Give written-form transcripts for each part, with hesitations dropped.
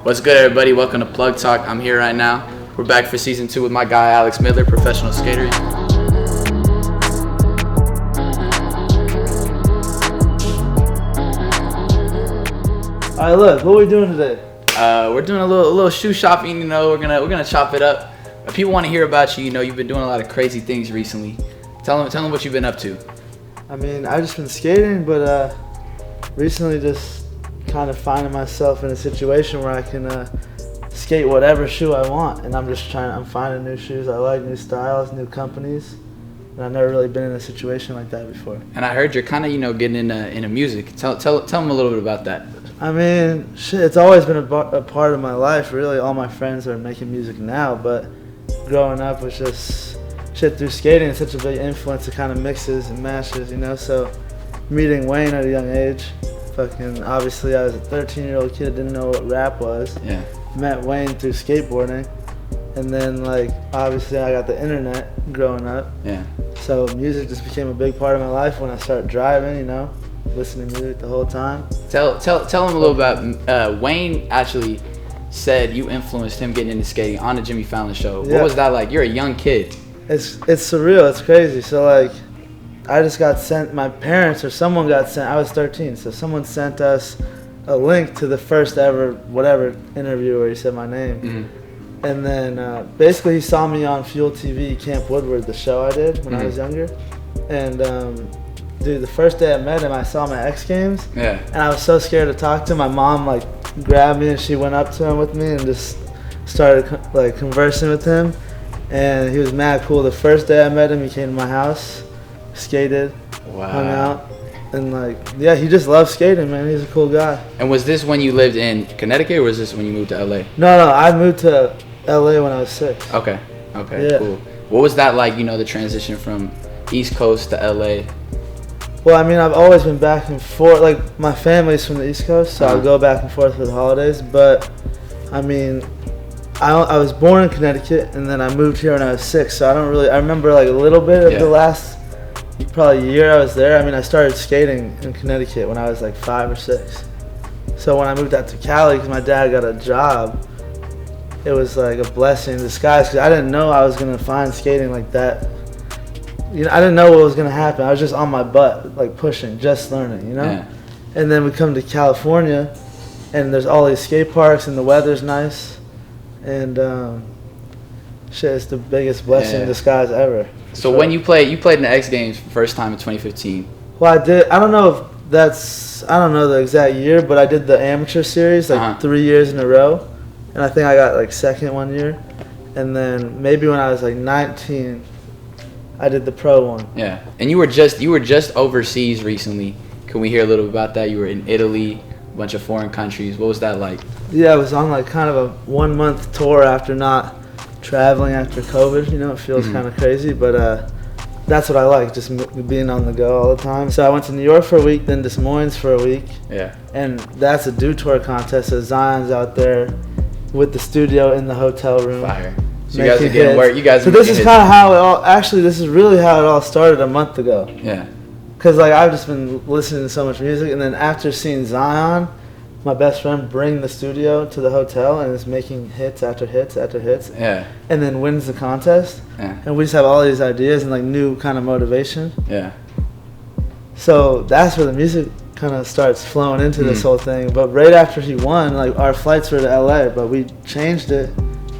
What's good, everybody? Welcome to Plug Talk. I'm here right now. We're back for season 2 with my guy Alex Midler, professional skater. All right, look, what are we doing today? We're doing a little shoe shopping. You know, we're gonna chop it up. If people want to hear about you, you know, you've been doing a lot of crazy things recently. Tell them what you've been up to. I mean, I've just been skating, but recently just kind of finding myself in a situation where I can skate whatever shoe I want, and I'm finding new shoes I like, new styles, new companies, and I've never really been in a situation like that before. And I heard you're kind of, you know, getting into music. Tell them a little bit about that. I mean, shit, it's always been a part of my life, really. All my friends are making music now, but growing up was just shit through skating. It's such a big influence. It kind of mixes and mashes, you know, so meeting Wayne at a young age, obviously I was a 13-year-old kid, didn't know what rap was. Yeah. Met Wayne through skateboarding, and then obviously I got the internet growing up. Yeah. So music just became a big part of my life when I started driving, you know, listening to music the whole time. Tell them a little about Wayne. Actually said you influenced him getting into skating on the Jimmy Fallon show. Yeah. What was that like? You're a young kid. It's surreal. It's crazy. So I just got sent, my parents or someone got sent, I was 13, so someone sent us a link to the first ever whatever interview where he said my name. Mm-hmm. And then basically he saw me on Fuel TV, Camp Woodward, the show I did when I was younger. And dude, the first day I met him, I saw him at X Games. Yeah. And I was so scared to talk to him. My mom grabbed me and she went up to him with me and just started conversing with him. And he was mad cool. The first day I met him, he came to my house, skated, hung out, and he just loves skating, man. He's a cool guy. And was this when you lived in Connecticut, or was this when you moved to LA? No, I moved to LA when I was 6. Okay, Yeah. Cool. What was that like, you know, the transition from East Coast to LA? Well, I mean, I've always been back and forth. My family's from the East Coast, so I'll go back and forth for the holidays. But, I mean, I was born in Connecticut, and then I moved here when I was 6, so I remember a little bit of the last probably year I was there. I mean, I started skating in Connecticut when I was 5 or 6. So when I moved out to Cali, because my dad got a job, it was a blessing in disguise, because I didn't know I was going to find skating like that. You know, I didn't know what was going to happen. I was just on my butt, pushing, just learning, you know? Yeah. And then we come to California, and there's all these skate parks, and the weather's nice. And shit, it's the biggest blessing in disguise ever. So when you played in the X Games first time in 2015. Well, I did. I don't know the exact year, but I did the amateur series 3 years in a row, and I think I got second one year, and then maybe when I was 19, I did the pro one. Yeah, and you were just overseas recently. Can we hear a little bit about that? You were in Italy, a bunch of foreign countries. What was that like? Yeah, I was on kind of a 1-month tour after not traveling after COVID. You know, it feels kind of crazy, but that's what I like, just being on the go all the time. So I went to New York for a week, then Des Moines for a week. Yeah. And that's a do tour contest, so Zion's out there with the studio in the hotel room. Fire. So you guys are getting work. So this is kind of how it all, actually this is really how it all started a month ago. Yeah. Because I've just been listening to so much music, and then after seeing Zion, my best friend bring the studio to the hotel and is making hits after hits after hits. Yeah. And then wins the contest. Yeah. And we just have all these ideas and new kind of motivation. Yeah. So that's where the music kind of starts flowing into this whole thing. But right after he won, our flights were to LA, but we changed it,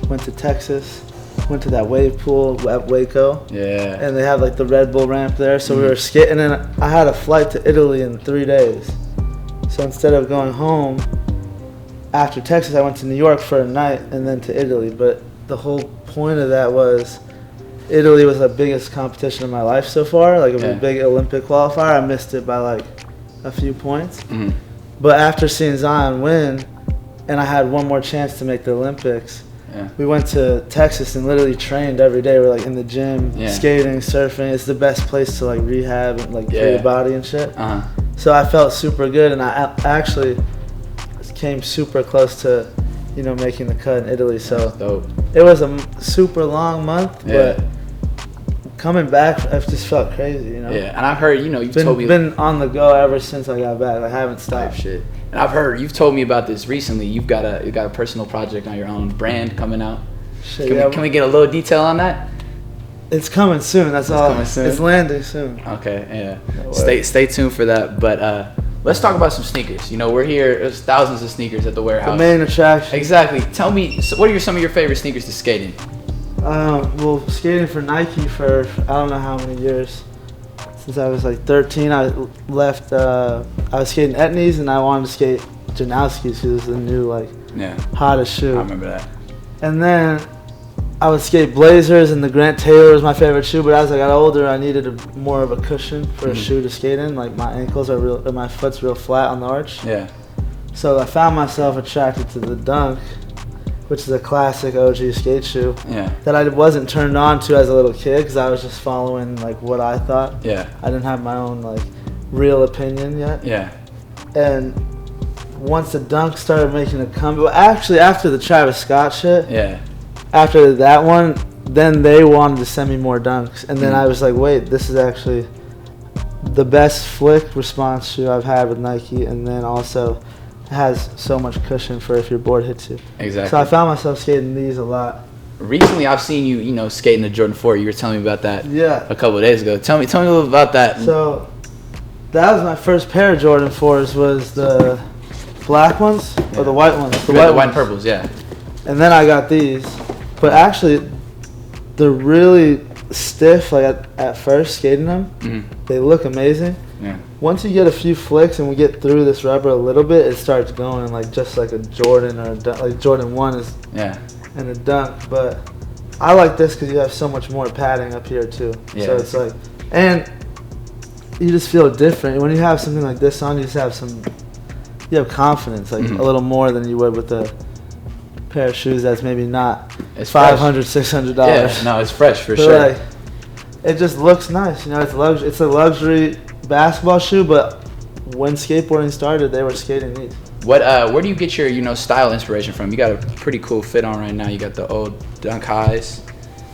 went to Texas, went to that wave pool at Waco. Yeah. And they have the Red Bull ramp there. So we were skating, and I had a flight to Italy in 3 days. So instead of going home after Texas, I went to New York for a night and then to Italy. But the whole point of that was Italy was the biggest competition of my life so far. It was a big Olympic qualifier. I missed it by a few points. Mm-hmm. But after seeing Zion win, and I had one more chance to make the Olympics, we went to Texas and literally trained every day. We're in the gym, skating, surfing. It's the best place to rehab and clear your body and shit. Uh-huh. So I felt super good, and I actually came super close to, making the cut in Italy. So it was a super long month, but coming back, I've just felt crazy, you know. Yeah, and I've heard, you know, told me been on the go ever since I got back. I haven't stopped. Shit. And I've heard you've told me about this recently. You got a personal project on your own brand coming out. Shit, Can we get a little detail on that? It's coming soon. That's all. Coming soon? It's landing soon. Okay, yeah. No, stay tuned for that. But let's talk about some sneakers. You know, we're here. There's thousands of sneakers at the warehouse. The main attraction. Exactly. Tell me, what are some of your favorite sneakers to skate in? Well, skating for Nike for I don't know how many years. Since I was like 13, I left. I was skating Etnies, and I wanted to skate Janowski's because it was the new hottest shoe. I remember that. And then I would skate Blazers, and the Grant Taylor was my favorite shoe. But as I got older, I needed more of a cushion for a shoe to skate in. Like my ankles are real, or my foot's real flat on the arch. Yeah. So I found myself attracted to the Dunk, which is a classic OG skate shoe. Yeah. That I wasn't turned on to as a little kid because I was just following like what I thought. Yeah. I didn't have my own like real opinion yet. Yeah. And once the Dunk started making a comeback, well, actually after the Travis Scott shit. Yeah. After that one, then they wanted to send me more Dunks, and then I was like, wait, this is actually the best flick response shoe I've had with Nike, and then also has so much cushion for if your board hits you. Exactly. So I found myself skating these a lot. Recently, I've seen you, skating the Jordan 4. You were telling me about that a couple of days ago. Tell me a little about that. So that was my first pair of Jordan 4s, was the black ones or the white ones? The white and purples, yeah. And then I got these. But actually, they're really stiff. Like at first, skating them, they look amazing. Yeah. Once you get a few flicks and we get through this rubber a little bit, it starts going like just like a Jordan or like Jordan 1 is. Yeah. And a Dunk, but I like this because you have so much more padding up here too. Yeah. So it's like, and you just feel different when you have something like this on. You just have you have confidence, like a little more than you would with a pair of shoes that's maybe not $500, $600. Yeah, no, it's fresh for sure. Like, it just looks nice, you know. It's a luxury basketball shoe, but when skateboarding started, they were skating these. Where do you get your style inspiration from? You got a pretty cool fit on right now. You got the old Dunk highs,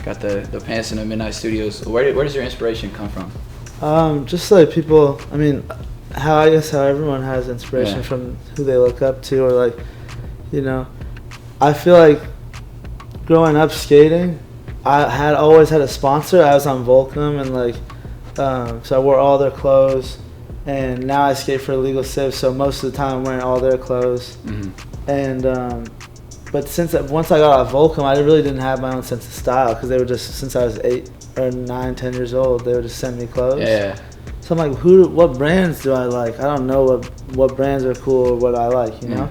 got the pants in the Midnight Studios. Where does your inspiration come from? Just like people. I mean, I guess how everyone has inspiration from who they look up to, or like, I feel like growing up skating, I always had a sponsor. I was on Volcom, and so I wore all their clothes. And now I skate for Illegal Civ, so most of the time I'm wearing all their clothes. And but once I got off Volcom, I really didn't have my own sense of style because they were just, since I was 8 or 9, 10 years old, they would just send me clothes. Yeah. So I'm like, what brands do I like? I don't know what brands are cool or what I like, you know?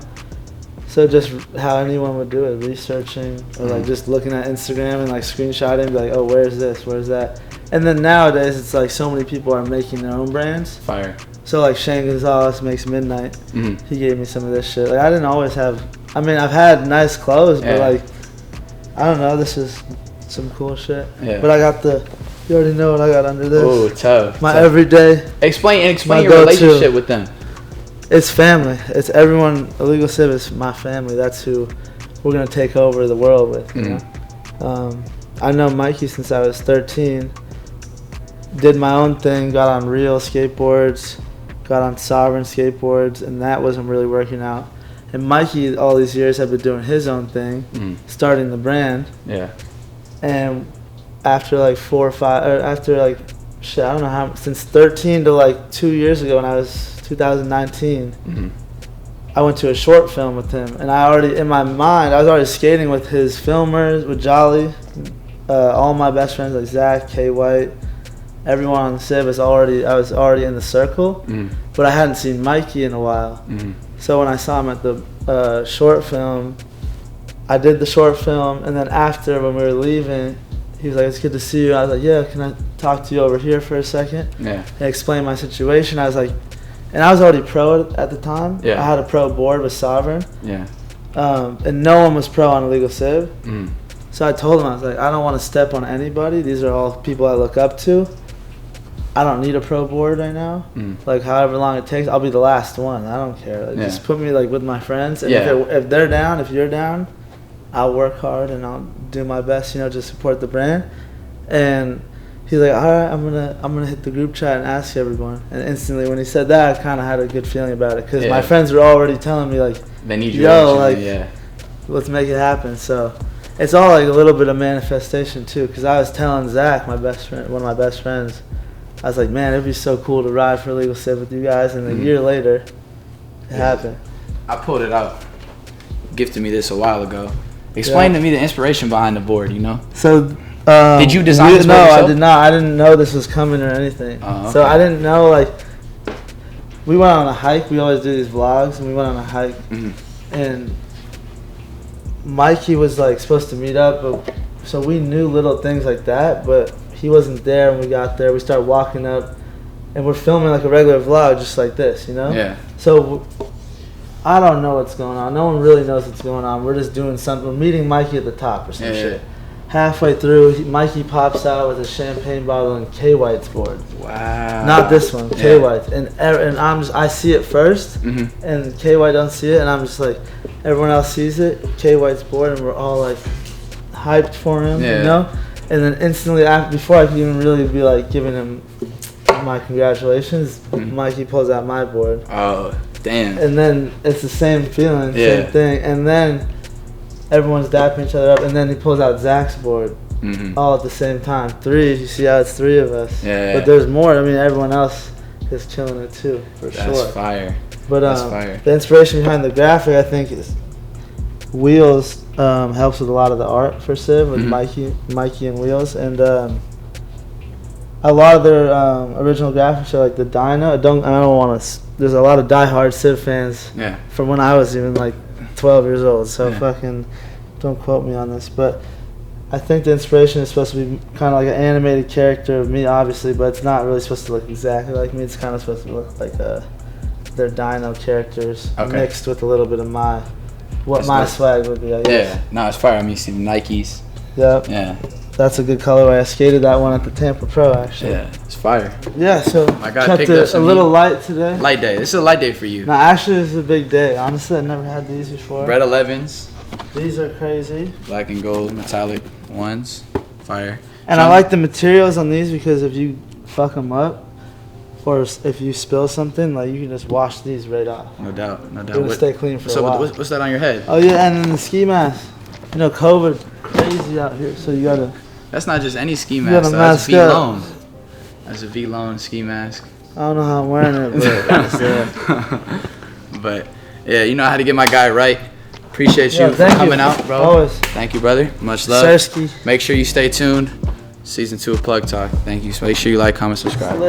So just how anyone would do it, researching or like just looking at Instagram and like screenshotting, be like, oh, where's this, where's that? And then nowadays it's like so many people are making their own brands. Fire. So like Shane Gonzalez makes Midnight. He gave me some of this shit. Like I didn't always have. I mean, I've had nice clothes, but like I don't know. This is some cool shit. Yeah. But I got you already know what I got under this. Oh, tough. My everyday. Explain your relationship with them. It's family. It's everyone. Illegal Civ is my family. That's who we're gonna take over the world with. You know? I know Mikey since I was 13. Did my own thing. Got on real skateboards. Got on Sovereign skateboards, and that wasn't really working out. And Mikey, all these years, had been doing his own thing, starting the brand. Yeah. And after like 4 or 5, or after like shit, I don't know how, since 13 to like 2 years ago, when I was 2019, I went to a short film with him, and I already, in my mind, I was already skating with his filmers, with Jolly, all my best friends like Zach, K White, everyone on the Civ was I was already in the circle, but I hadn't seen Mikey in a while. So when I saw him at the short film, I did the short film, and then after, when we were leaving, he was like, it's good to see you. I was like, yeah, can I talk to you over here for a second? Yeah. And explain my situation. I was like, and I was already pro at the time. Yeah. I had a pro board with Sovereign. Yeah. And no one was pro on Illegal Civ. So I told him, I was like, I don't want to step on anybody. These are all people I look up to. I don't need a pro board right now. Like, however long it takes, I'll be the last one. I don't care. Like, just put me like with my friends. And if they're down, if you're down, I'll work hard and I'll do my best, to support the brand. And he's like, all right, I'm gonna hit the group chat and ask everyone. And instantly when he said that, I kind of had a good feeling about it because my friends were already telling me like, they need you. Yo, like, let's make it happen. So it's all like a little bit of manifestation too. Because I was telling Zach, my best friend, one of my best friends, I was like, man, it'd be so cool to ride for Legal Civ with you guys. And a year later, it happened. I pulled it out. Gifted me this a while ago. Explain to me the inspiration behind the board. You know. So. Did you design this board yourself? No, I did not. I didn't know this was coming or anything. Okay. So I didn't know, like, we went on a hike. We always do these vlogs, and we went on a hike. And Mikey was, like, supposed to meet up, but so we knew little things like that, but he wasn't there when we got there. We started walking up, and we're filming, like, a regular vlog just like this, you know? Yeah. So I don't know what's going on. No one really knows what's going on. We're just doing something. We're meeting Mikey at the top or some shit. Halfway through, Mikey pops out with a champagne bottle and K White's board. Wow. Not this one, K White. And I see it first, and K White don't see it, and I'm just like, everyone else sees it, K White's board, and we're all like hyped for him, you know. And then instantly, before I could even really be like giving him my congratulations, Mikey pulls out my board. Oh, damn. And then it's the same feeling, same thing, and then everyone's dapping each other up, and then he pulls out Zach's board all at the same time. 3, you see how it's 3 of us. Yeah. But there's more. I mean, everyone else is killing it too, for sure. That's fire. But that's fire. The inspiration behind the graphic, I think, is Wheels helps with a lot of the art for Civ with Mikey and Wheels, and a lot of their original graphics are like the Dyno. I don't want to. There's a lot of diehard Civ fans from when I was even like 12 years old, so fucking don't quote me on this, but I think the inspiration is supposed to be kind of like an animated character of me, obviously, but it's not really supposed to look exactly like me. It's kind of supposed to look like their Dyno characters mixed with a little bit of my swag would be, I guess. Yeah, no, it's fire. I mean, you see the Nikes. Yep. Yeah. That's a good colorway. I skated that one at the Tampa Pro, actually. Yeah, it's fire. Yeah, so I got a little light today. Light day. This is a light day for you. No, actually, this is a big day. Honestly, I've never had these before. Red 11s. These are crazy. Black and gold metallic ones. Fire. And I like the materials on these because if you fuck them up, or if you spill something, like you can just wash these right off. No doubt, no doubt. It'll stay clean for a while. What's that on your head? Oh yeah, and then the ski mask. You know, COVID crazy out here, so you gotta. That's not just any ski mask. That's V-Lone. That's a V-Lone ski mask. I don't know how I'm wearing it, but but yeah, you know how to get my guy right. Appreciate you for coming out, bro. Always. Thank you, brother. Much love. Sersky. Make sure you stay tuned. Season 2 of Plug Talk. Thank you. So make sure you like, comment, subscribe.